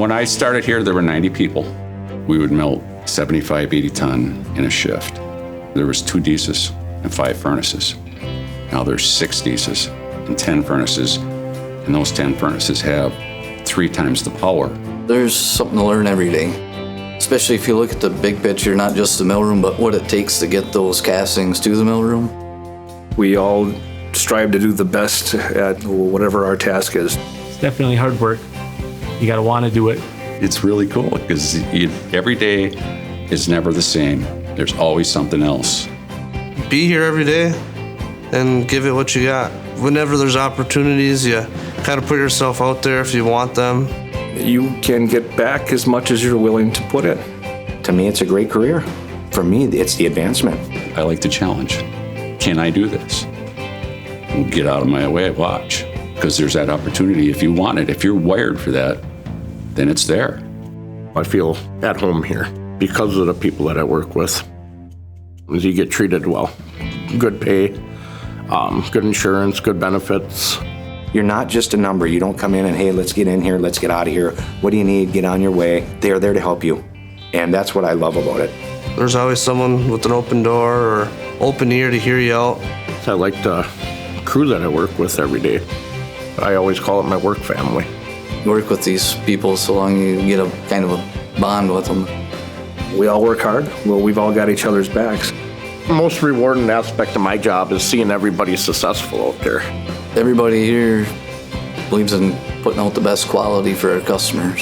When I started here, there were 90 people. We would mill 75, 80 ton in a shift. There was 2 diesels and 5 furnaces. Now there's 6 diesels and 10 furnaces, and those 10 furnaces have 3 times the power. There's something to learn every day, especially if you look at the big picture, not just the mill room, but what it takes to get those castings to the mill room. We all strive to do the best at whatever our task is. It's definitely hard work. You gotta wanna do it. It's really cool because every day is never the same. There's always something else. Be here every day and give it what you got. Whenever there's opportunities, you kind of put yourself out there if you want them. You can get back as much as you're willing to put in. To me, it's a great career. For me, it's the advancement. I like the challenge. Can I do this? Get out of my way, watch. Because there's that opportunity if you want it. If you're wired for that, then it's there. I feel at home here because of the people that I work with. You get treated well. Good pay, good insurance, good benefits. You're not just a number. You don't come in and, hey, let's get in here, let's get out of here. What do you need? Get on your way. They're there to help you. And that's what I love about it. There's always someone with an open door or open ear to hear you out. I like the crew that I work with every day. I always call it my work family. You work with these people so long you get a kind of a bond with them. We all work hard. Well, we've all got each other's backs. The most rewarding aspect of my job is seeing everybody successful out there. Everybody here believes in putting out the best quality for our customers.